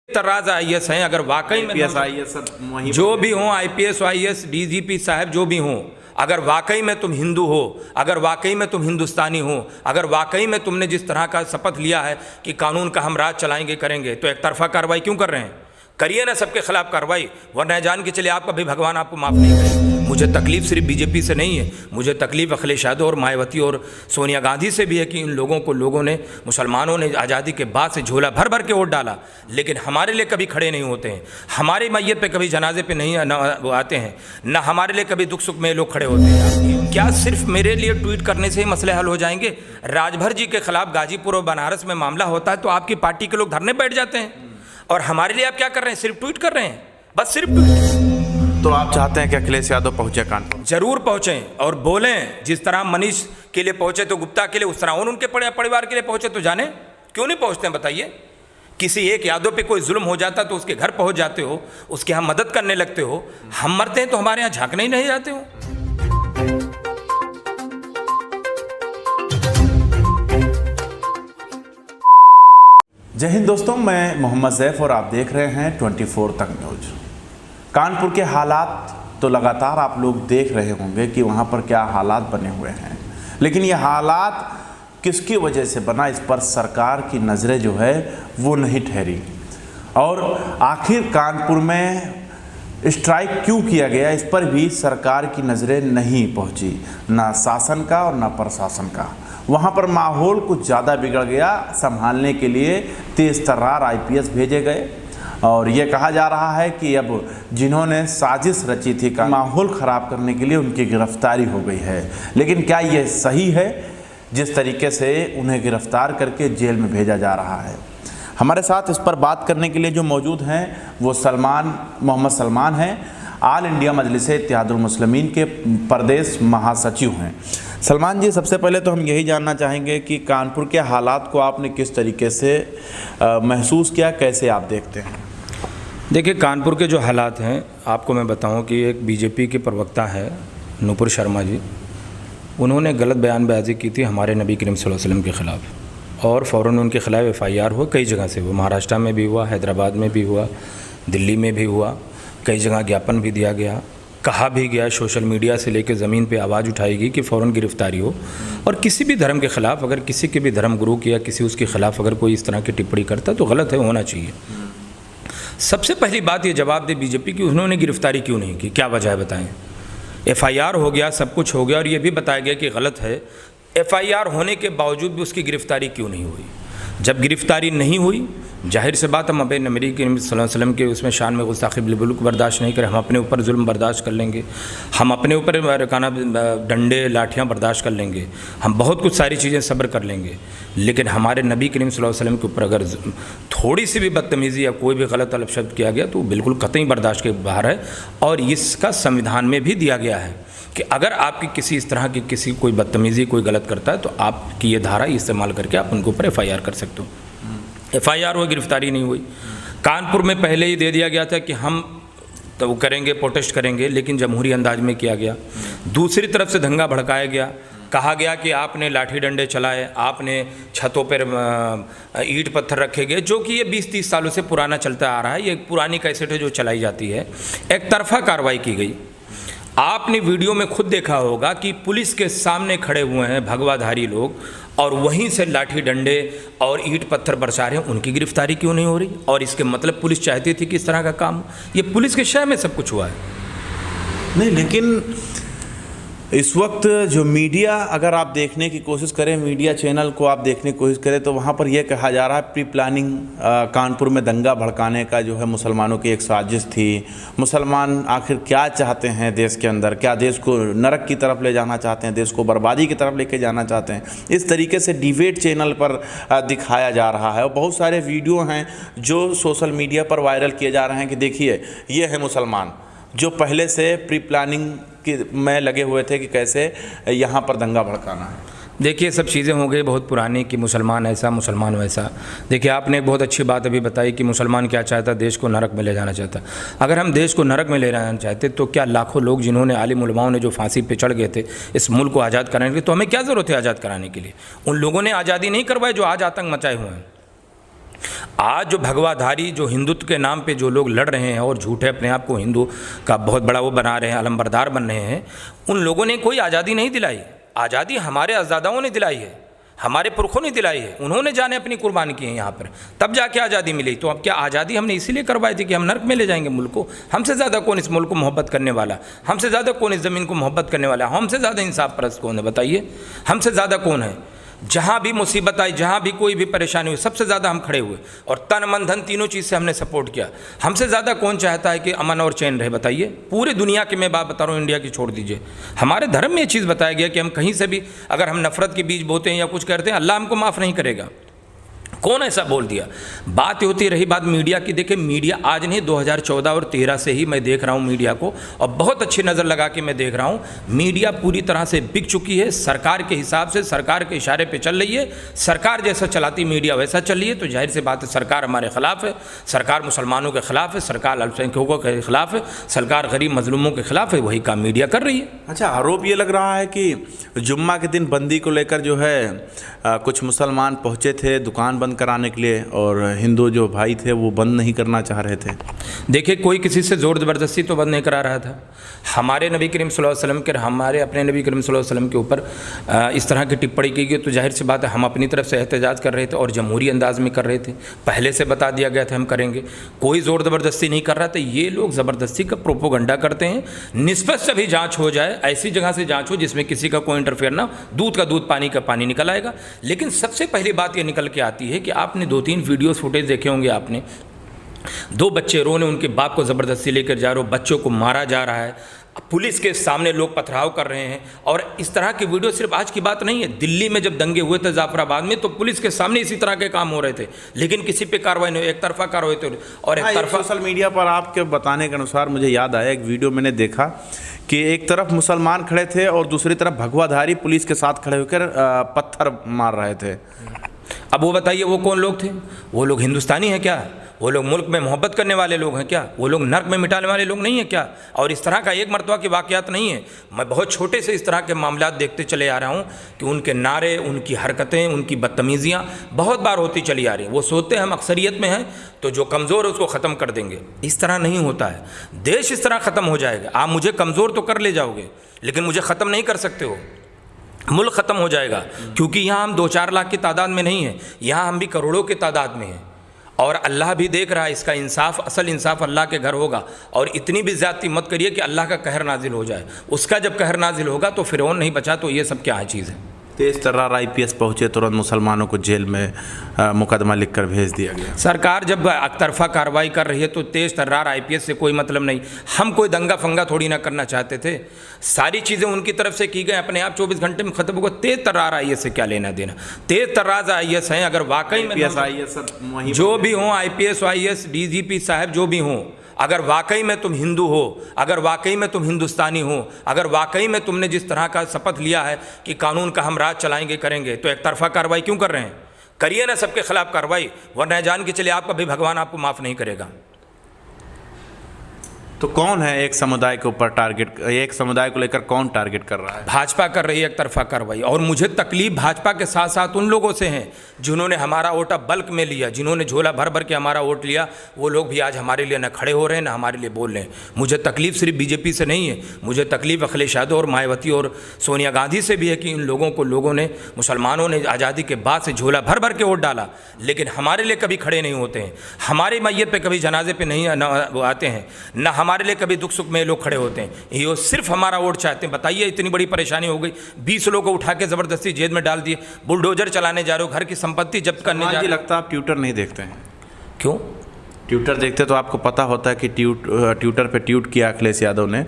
तर्राज IAS हैं, अगर वाकई में जो भी हों, आईपीएस आईएएस डीजीपी साहब जो भी हों, अगर वाकई में तुम हिंदू हो, अगर वाकई में तुम हिंदुस्तानी हो, अगर वाकई में तुमने जिस तरह का शपथ लिया है कि कानून का हम राज चलाएंगे करेंगे, तो एक तरफा कार्रवाई क्यों कर रहे हैं? करिए ना सबके खिलाफ कार्रवाई, वरना जान के चलिए आपका भी भगवान आपको माफ़ नहीं करे। मुझे तकलीफ सिर्फ बीजेपी से नहीं है, मुझे तकलीफ अखिलेश यादव और मायावती और सोनिया गांधी से भी है कि इन लोगों ने मुसलमानों ने आज़ादी के बाद से झोला भर भर के वोट डाला, लेकिन हमारे लिए कभी खड़े नहीं होते हैं, हमारी मैयत पे कभी जनाजे पे नहीं आते हैं, ना हमारे लिए कभी दुख सुख में लोग खड़े होते हैं। क्या सिर्फ मेरे लिए ट्वीट करने से ही मसले हल हो जाएंगे? राजभर जी के खिलाफ गाजीपुर और बनारस में मामला होता है तो आपकी पार्टी के लोग धरने बैठ जाते हैं, और हमारे लिए आप क्या कर रहे हैं? सिर्फ ट्वीट कर रहे हैं, बस सिर्फ ट्वीट। तो आप चाहते हैं कि अखिलेश यादव पहुंचे कानपुर? जरूर पहुंचें और बोलें, जिस तरह मनीष के लिए पहुंचे तो गुप्ता के लिए, उस तरह उनके परिवार के लिए पहुंचे तो जाने। क्यों नहीं पहुंचते हैं बताइए? किसी एक यादव पे कोई जुल्म हो जाता तो उसके घर पहुंच जाते हो, उसकी हम मदद करने लगते हो। हम मरते हैं तो हमारे यहाँ झांकने ही नहीं जाते हो। जय हिंद दोस्तों, मैं मोहम्मद ज़ैफ और आप देख रहे हैं 24 तक न्यूज। कानपुर के हालात तो लगातार आप लोग देख रहे होंगे कि वहाँ पर क्या हालात बने हुए हैं, लेकिन ये हालात किसकी वजह से बना, इस पर सरकार की नज़रें जो है वो नहीं ठहरी। और आखिर कानपुर में स्ट्राइक क्यों किया गया, इस पर भी सरकार की नज़रें नहीं पहुँची, ना शासन का और ना प्रशासन का। वहाँ पर माहौल कुछ ज़्यादा बिगड़ गया, संभालने के लिए तेज़ तर्रार आईपीएस भेजे गए और ये कहा जा रहा है कि अब जिन्होंने साजिश रची थी का माहौल ख़राब करने के लिए उनकी गिरफ्तारी हो गई है। लेकिन क्या ये सही है जिस तरीके से उन्हें गिरफ्तार करके जेल में भेजा जा रहा है? हमारे साथ इस पर बात करने के लिए जो मौजूद हैं वो मोहम्मद सलमान हैं, ऑल इंडिया मजलिस-ए-इत्तेहादुल मुस्लिमीन के प्रदेश महासचिव हैं। सलमान जी, सबसे पहले तो हम यही जानना चाहेंगे कि कानपुर के हालात को आपने किस तरीके से महसूस किया, कैसे आप देखते हैं? देखिए, कानपुर के जो हालात हैं आपको मैं बताऊं कि एक बीजेपी के प्रवक्ता है नुपुर शर्मा जी, उन्होंने गलत बयानबाजी की थी हमारे नबी करीम सल्लल्लाहु अलैहि वसल्लम के ख़िलाफ़, और फ़ौरन उनके ख़िलाफ़ FIR हुआ। कई जगह से हुआ, महाराष्ट्र में भी हुआ, हैदराबाद में भी हुआ, दिल्ली में भी हुआ, कई जगह ज्ञापन भी दिया गया, कहा भी गया, सोशल मीडिया से लेकर ज़मीन पे आवाज़ उठाएगी कि फ़ौरन गिरफ्तारी हो। और किसी भी धर्म के ख़िलाफ़ अगर किसी के भी धर्म गुरु की या किसी उसके ख़िलाफ़ अगर कोई इस तरह की टिप्पणी करता है तो गलत है, होना चाहिए। सबसे पहली बात ये जवाब दे बीजेपी की, उन्होंने गिरफ्तारी क्यों नहीं की, क्या वजह है बताएं? FIR हो गया, सब कुछ हो गया और ये भी बताया गया कि गलत है, FIR होने के बावजूद भी उसकी गिरफ्तारी क्यों नहीं हुई? जब गिरफ्तारी नहीं हुई, जाहिर से बात हम अपने नबी करीम सल्लल्लाहु अलैहि वसल्लम के उसमें शान में गुस्ताखी बिल्कुल बर्दाश्त नहीं करें। हम अपने ऊपर जुल्म बर्दाश्त कर लेंगे, हम अपने ऊपर काना डंडे लाठियाँ बर्दाश्त कर लेंगे, हम बहुत कुछ सारी चीज़ें सब्र कर लेंगे, लेकिन हमारे नबी करीम सल्लल्लाहु अलैहि वसल्लम के ऊपर अगर थोड़ी सी भी बदतमीज़ी या कोई भी गलत अलफ़ किया गया तो बिल्कुल कतई बर्दाश्त के बाहर है। और इसका संविधान में भी दिया गया है कि अगर आपकी किसी इस तरह की किसी कोई बदतमीज़ी कोई गलत करता है तो आपकी ये धारा इस्तेमाल करके आप उनके ऊपर FIR कर सकते हो। FIR हुई, गिरफ्तारी नहीं हुई। कानपुर में पहले ही दे दिया गया था कि हम तो करेंगे, प्रोटेस्ट करेंगे, लेकिन जमहूरी अंदाज में किया गया। दूसरी तरफ से दंगा भड़काया गया, कहा गया कि आपने लाठी डंडे चलाए, आपने छतों पर ईंट पत्थर रखे गए, जो कि ये 20-30 सालों से पुराना चलता आ रहा है। ये एक पुरानी कैसेट है जो चलाई जाती है। एक तरफा कार्रवाई की गई। आपने वीडियो में खुद देखा होगा कि पुलिस के सामने खड़े हुए हैं भगवाधारी लोग और वहीं से लाठी डंडे और ईंट पत्थर बरसा रहे हैं, उनकी गिरफ्तारी क्यों नहीं हो रही? और इसके मतलब पुलिस चाहती थी कि इस तरह का काम, ये पुलिस के शय में सब कुछ हुआ है। नहीं, लेकिन इस वक्त जो मीडिया, अगर आप देखने की कोशिश करें, मीडिया चैनल को आप देखने की कोशिश करें तो वहाँ पर यह कहा जा रहा है प्री प्लानिंग कानपुर में दंगा भड़काने का जो है मुसलमानों की एक साजिश थी। मुसलमान आखिर क्या चाहते हैं देश के अंदर? क्या देश को नरक की तरफ ले जाना चाहते हैं, देश को बर्बादी की तरफ लेके जाना चाहते हैं? इस तरीके से डिबेट चैनल पर दिखाया जा रहा है और बहुत सारे वीडियो हैं जो सोशल मीडिया पर वायरल किए जा रहे हैं कि देखिए ये है मुसलमान जो पहले से प्री प्लानिंग में लगे हुए थे कि कैसे यहाँ पर दंगा भड़काना है। देखिए, सब चीज़ें हो गई बहुत पुरानी कि मुसलमान ऐसा मुसलमान वैसा। देखिए, आपने एक बहुत अच्छी बात अभी बताई कि मुसलमान क्या चाहता, देश को नरक में ले जाना चाहता। अगर हम देश को नरक में ले जाना चाहते तो क्या लाखों लोग जिन्होंने आलिम उलमाओं ने जो फांसी पे चढ़ गए थे इस मुल्क को आज़ाद कराने के लिए, तो हमें क्या ज़रूरत है आज़ाद कराने के लिए? उन लोगों ने आज़ादी नहीं करवाई जो आज आतंक मचाए हुए हैं। आज जो भगवाधारी, जो हिंदुत्व के नाम पे जो लोग लड़ रहे हैं और झूठे अपने आप को हिंदू का बहुत बड़ा वो बना रहे हैं, अलंबरदार बन रहे हैं, उन लोगों ने कोई आज़ादी नहीं दिलाई। आज़ादी हमारे अज़दादाओं ने दिलाई है, हमारे पुरखों ने दिलाई है। उन्होंने जाने अपनी कुर्बानी की है यहाँ पर, तब जाके आज़ादी मिली। तो अब क्या आज़ादी हमने इसीलिए करवाई थी कि हम नर्क में ले जाएंगे मुल्क को? हमसे ज़्यादा कौन इस मुल्क को मोहब्बत करने वाला? हमसे ज़्यादा कौन इस ज़मीन को मोहब्बत करने वाला? हमसे ज़्यादा इंसाफ परस्त कौन है बताइए? हमसे ज़्यादा कौन है? जहाँ भी मुसीबत आई, जहाँ भी कोई भी परेशानी हुई, सबसे ज़्यादा हम खड़े हुए और तन मन धन तीनों चीज़ से हमने सपोर्ट किया। हमसे ज़्यादा कौन चाहता है कि अमन और चैन रहे बताइए? पूरे दुनिया की मैं बात बता रहा हूँ, इंडिया की छोड़ दीजिए। हमारे धर्म में ये चीज़ बताया गया कि हम कहीं से भी अगर हम नफ़रत के बीज बोते हैं या कुछ करते हैं, अल्लाह हमको माफ़ नहीं करेगा। कौन ऐसा बोल दिया? बात होती रही बात मीडिया की। देखिए, मीडिया आज नहीं, 2014 और 13 से ही मैं देख रहा हूँ मीडिया को, और बहुत अच्छी नज़र लगा के मैं देख रहा हूँ। मीडिया पूरी तरह से बिक चुकी है, सरकार के हिसाब से, सरकार के इशारे पे चल रही है। सरकार जैसा चलाती मीडिया वैसा चल रही है, तो जाहिर सी बात है सरकार हमारे खिलाफ है, सरकार मुसलमानों के खिलाफ है, सरकार अल्पसंख्यकों के खिलाफ है, सरकार गरीब मजलूमों के खिलाफ है। वही काम मीडिया कर रही है। अच्छा, आरोप ये लग रहा है कि जुम्मा के दिन बंदी को लेकर जो है कुछ मुसलमान पहुँचे थे दुकान बंद कराने के लिए, और हिंदू जो भाई थे वो बंद नहीं करना चाह रहे थे। देखिए, कोई किसी से ज़ोर ज़बरदस्ती तो बंद नहीं करा रहा था। हमारे नबी करीम सल्लल्लाहु अलैहि वसल्लम के, हमारे अपने नबी करीम सल्लल्लाहु अलैहि वसल्लम के ऊपर इस तरह की टिप्पणी की गई, तो जाहिर सी बात है हम अपनी तरफ से एहतजाज कर रहे थे और जमहूरी अंदाज में कर रहे थे। पहले से बता दिया गया था हम करेंगे, कोई ज़ोर ज़बरदस्ती नहीं कर रहा था। ये लोग ज़बरदस्ती का प्रोपोगंडा करते हैं। निष्पक्ष अभी जाँच हो जाए, ऐसी जगह से जाँच हो जिसमें किसी का कोई इंटरफेयर ना, दूध का दूध पानी का पानी निकल आएगा। लेकिन सबसे पहली बात ये निकल के आती है कि आपने 2-3 वीडियोस फुटेज देखे होंगे आपने, 2 बच्चे रो रहे, उनके बाप को ज़बरदस्ती लेकर जा रहे हो, बच्चों को मारा जा रहा है, पुलिस के सामने लोग पथराव कर रहे हैं। और इस तरह की वीडियो सिर्फ आज की बात नहीं है। दिल्ली में जब दंगे हुए थे जाफराबाद में, तो पुलिस के सामने इसी तरह के काम हो रहे थे, लेकिन किसी पे कार्रवाई नहीं, एक तरफा कार्रवाई थे। और एक तरफा सोशल मीडिया पर आपके बताने के अनुसार मुझे याद आया, एक वीडियो मैंने देखा कि एक तरफ मुसलमान खड़े थे और दूसरी तरफ भगवाधारी पुलिस के साथ खड़े होकर पत्थर मार रहे थे। अब वो बताइए, वो कौन लोग थे? वो लोग हिंदुस्तानी हैं क्या? वो लोग मुल्क में मोहब्बत करने वाले लोग हैं क्या? वो लोग नर्क में मिटाने वाले लोग नहीं हैं क्या? और इस तरह का एक मरतबा की वाक़यात नहीं है। मैं बहुत छोटे से इस तरह के मामलात देखते चले आ रहा हूँ कि उनके नारे, उनकी हरकतें, उनकी बदतमीज़ियाँ बहुत बार होती चली आ रही हैं। वो सोचते हैं हम अक्सरियत में हैं तो जो कमज़ोर है उसको ख़त्म कर देंगे। इस तरह नहीं होता है। देश इस तरह ख़त्म हो जाएगा। आप मुझे कमज़ोर तो कर ले जाओगे, लेकिन मुझे ख़त्म नहीं कर सकते हो। मुल्क ख़त्म हो जाएगा, क्योंकि यहाँ हम 2-4 लाख की तादाद में नहीं हैं, यहाँ हम भी करोड़ों की तादाद में हैं। और अल्लाह भी देख रहा है। इसका इंसाफ, असल इंसाफ अल्लाह के घर होगा। और इतनी भी ज़्यादती मत करिए कि अल्लाह का कहर नाजिल हो जाए। उसका जब कहर नाजिल होगा तो फिरौन नहीं बचा, तो ये सब क्या है चीज़ है। तेज तर्रार IPS पहुँचे, तुरंत मुसलमानों को जेल में मुकदमा लिखकर भेज दिया गया। सरकार जब एकतरफा कार्रवाई कर रही है तो तेज तर्रार IPS से कोई मतलब नहीं। हम कोई दंगा फंगा थोड़ी ना करना चाहते थे। सारी चीज़ें उनकी तरफ से की गई, अपने आप 24 घंटे में खत्म होगा। तेज तर्रार IAS से क्या लेना देना? तेज तर्रार IAS हैं, अगर वाकई में जो भी हों, IPS IAS DGP साहब जो भी हों, अगर वाकई में तुम हिंदू हो, अगर वाकई में तुम हिंदुस्तानी हो, अगर वाकई में तुमने जिस तरह का शपथ लिया है कि कानून का हम राज चलाएंगे, करेंगे, तो एक तरफा कार्रवाई क्यों कर रहे हैं? करिए ना सबके खिलाफ कार्रवाई, वरना जान के चलिए आपका भी भगवान आपको माफ़ नहीं करेगा। तो कौन है एक समुदाय के ऊपर टारगेट, एक समुदाय को लेकर कौन टारगेट कर रहा है? भाजपा कर रही है एक तरफा कार्रवाई। और मुझे तकलीफ भाजपा के साथ साथ उन लोगों से हैं जिन्होंने हमारा वोट बल्क में लिया, जिन्होंने झोला भर भर के हमारा वोट लिया। वो लोग भी आज हमारे लिए न खड़े हो रहे हैं, न हमारे लिए बोल रहे हैं। मुझे तकलीफ सिर्फ BJP से नहीं है, मुझे तकलीफ अखिलेश यादव और मायावती और सोनिया गांधी से भी है कि इन लोगों को, लोगों ने, मुसलमानों ने आज़ादी के बाद से झोला भर भर के वोट डाला, लेकिन हमारे लिए कभी खड़े नहीं होते हैं। हमारे मैयत पे कभी जनाजे पे नहीं आते हैं, न हमारे लिए कभी दुख सुख में लोग खड़े होते हैं। ये सिर्फ हमारा वोट चाहते हैं। बताइए, इतनी बड़ी परेशानी हो गई, 20 लोगों को उठा के ज़बरदस्ती जेल में डाल दिए, बुलडोजर चलाने जा रहे हो, घर की संपत्ति जब्त करने जा रहे हो। लगता है आप ट्विटर नहीं देखते हैं? क्यों? ट्विटर देखते तो आपको पता होता है कि ट्विटर पे ट्वीट किया अखिलेश यादव ने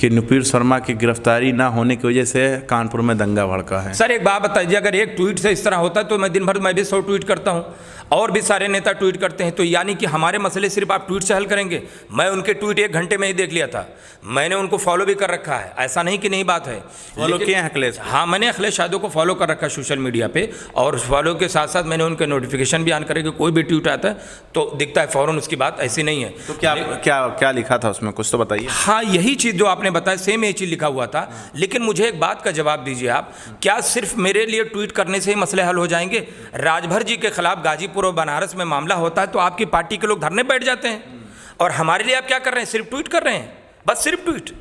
कि नुपुर शर्मा की गिरफ्तारी ना होने की वजह से कानपुर में दंगा भड़का है। सर एक बात बताइए, अगर एक ट्वीट से इस तरह होता है तो मैं दिन भर मैं भी 100 ट्वीट करता हूँ, और भी सारे नेता ट्वीट करते हैं। तो यानी कि हमारे मसले सिर्फ आप ट्वीट से हल करेंगे? मैं उनके ट्वीट 1 घंटे में ही देख लिया था। मैंने उनको फॉलो भी कर रखा है, ऐसा नहीं कि नहीं बात है। फॉलो किए हैं अखिलेश? हाँ, मैंने अखिलेश यादव को फॉलो कर रखा है सोशल मीडिया पे, और फॉलो के साथ साथ मैंने उनके नोटिफिकेशन भी ऑन करे कि कोई भी ट्वीट आता है तो दिखता है, फ़ौरन डाउन उसकी बात ऐसी नहीं है। तो क्या क्या क्या लिखा था उसमें, कुछ तो बताइए। हाँ, यही चीज़ जो आपने बताया सेम यही चीज़ लिखा हुआ था। लेकिन मुझे एक बात का जवाब दीजिए आप, क्या सिर्फ मेरे लिए ट्वीट करने से ही मसले हल हो जाएंगे? राजभर जी के खिलाफ गाजीपुर और बनारस में मामला होता है तो आपकी पार्टी के लोग धरने बैठ जाते हैं, और हमारे लिए आप क्या कर रहे हैं? सिर्फ ट्वीट कर रहे हैं, बस सिर्फ ट्वीट।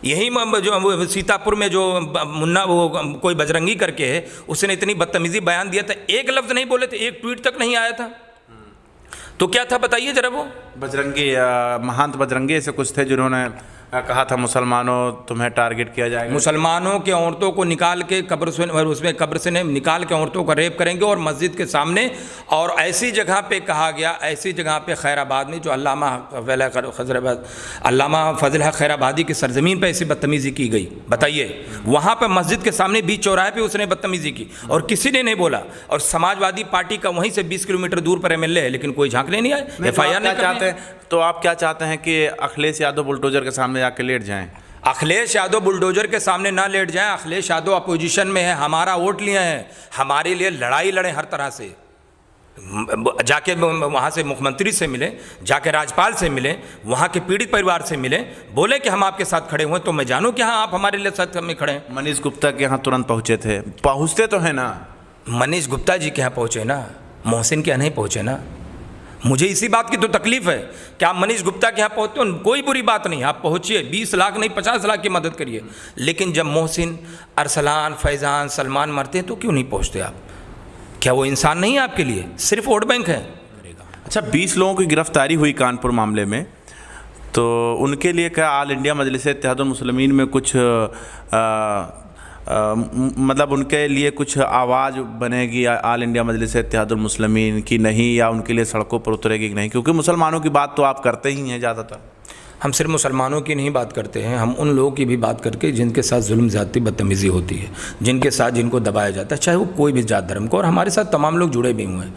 यही जो सीतापुर में जो मुन्ना वो कोई बजरंगी करके है, उसने इतनी बदतमीजी बयान दिया था, एक लफ्ज़ नहीं बोले थे, एक ट्वीट तक नहीं आया था, तो क्या था बताइए जरा। वो बजरंगी महंत बजरंगी ऐसे कुछ थे जिन्होंने कहा था मुसलमानों तुम्हें टारगेट किया जाएगा, मुसलमानों के औरतों को निकाल के कब्र से, उसमें कब्र से निकाल के औरतों का रेप करेंगे और मस्जिद के सामने, और ऐसी जगह पे कहा गया, ऐसी जगह पे खैराबाद में जो अल्लामा फजल हक खैराबादी की सरजमीन पे ऐसी बदतमीज़ी की गई, बताइए। वहाँ पे मस्जिद के सामने बीच चौराहे पे उसने बदतमीज़ी की और किसी ने नहीं बोला, और समाजवादी पार्टी का वहीं से 20 किलोमीटर दूर पर MLA है, लेकिन कोई झांकने नहीं आए, FIR नहीं चाहते। तो आप क्या चाहते हैं कि अखिलेश यादव बुलडोजर के सामने जाके लेट जाएं? अखिलेश यादव बुलडोजर के सामने ना लेट जाएं। अखिलेश यादव अपोजिशन में है, हमारा वोट लिए हैं, हमारे लिए लड़ाई लड़ें हर तरह से, जाके वहाँ से मुख्यमंत्री से मिलें, जाके राज्यपाल से मिलें, वहाँ के पीड़ित परिवार से मिलें, बोले कि हम आपके साथ खड़े हुए, तो मैं जानूँ कि हाँ आप हमारे लिए साथ में खड़े हैं। मनीष गुप्ता के यहाँ तुरंत पहुँचे थे, पहुँचते तो है ना? मनीष गुप्ता जी के यहाँ पहुँचे ना, मोहसिन के यहाँ नहीं पहुँचे ना। मुझे इसी बात की तो तकलीफ है कि आप मनीष गुप्ता के यहाँ पहुँचते हो, कोई बुरी बात नहीं, आप पहुँचिए, 20 लाख नहीं 50 लाख की मदद करिए, लेकिन जब मोहसिन, अरसलान, फैज़ान, सलमान मरते हैं तो क्यों नहीं पहुँचते आप? क्या वो इंसान नहीं है आपके लिए, सिर्फ वोट बैंक है? अच्छा, 20 लोगों की गिरफ्तारी हुई कानपुर मामले में, तो उनके लिए क्या ऑल इंडिया मजलिस इत्तेहादुल मुस्लिमीन में कुछ मतलब उनके लिए कुछ आवाज़ बनेगी ऑल इंडिया मजलिस इत्तेहादुल मुस्लिमीन की नहीं, या उनके लिए सड़कों पर उतरेगी कि नहीं? क्योंकि मुसलमानों की बात तो आप करते ही हैं ज़्यादातर। हम सिर्फ मुसलमानों की नहीं बात करते हैं, हम उन लोगों की भी बात करके जिनके साथ जुल्म ज़्यादती बदतमीज़ी होती है, जिनके साथ जिनको दबाया जाता है, चाहे वो कोई भी जात धर्म को, और हमारे साथ तमाम लोग जुड़े भी हुए हैं।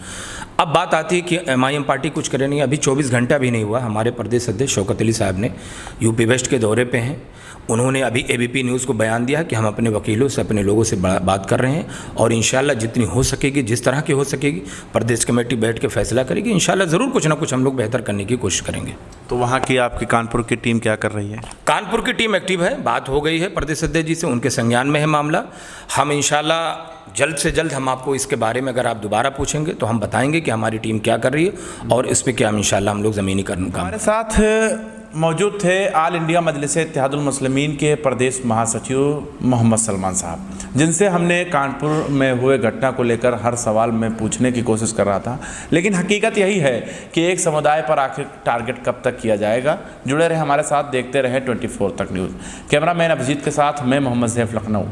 अब बात आती है कि MIM पार्टी कुछ करे नहीं। अभी 24 घंटा भी नहीं हुआ, हमारे प्रदेश अध्यक्ष शौकत अली साहब ने यूपी वेस्ट के दौरे पे हैं, उन्होंने अभी ABP न्यूज़ को बयान दिया कि हम अपने वकीलों से, अपने लोगों से बात कर रहे हैं, और इंशाल्लाह जितनी हो सकेगी, जिस तरह की हो सकेगी, प्रदेश कमेटी बैठ के फैसला करेगी, इंशाल्लाह ज़रूर कुछ ना कुछ हम लोग बेहतर करने की कोशिश करेंगे। तो वहाँ की आपकी कानपुर की टीम क्या कर रही है? कानपुर की टीम एक्टिव है, बात हो गई है प्रदेश अध्यक्ष जी से, उनके संज्ञान में है मामला। हम इंशाल्लाह जल्द से जल्द हम आपको इसके बारे में, अगर आप दोबारा पूछेंगे तो हम बताएंगे कि हमारी टीम क्या कर रही है और इस पर क्या इंशाल्लाह हम लोग ज़मीनी काम। हमारे साथ मौजूद थे ऑल इंडिया मजलिस इत्तेहादुल मुस्लिमीन के प्रदेश महासचिव मोहम्मद सलमान साहब, जिनसे हमने कानपुर में हुए घटना को लेकर हर सवाल में पूछने की कोशिश कर रहा था। लेकिन हकीकत यही है कि एक समुदाय पर आखिर टारगेट कब तक किया जाएगा। जुड़े रहे हमारे साथ, देखते रहे 24 तक न्यूज़। कैमरामैन अभिजीत के साथ मैं मोहम्मद सैफ, लखनऊ।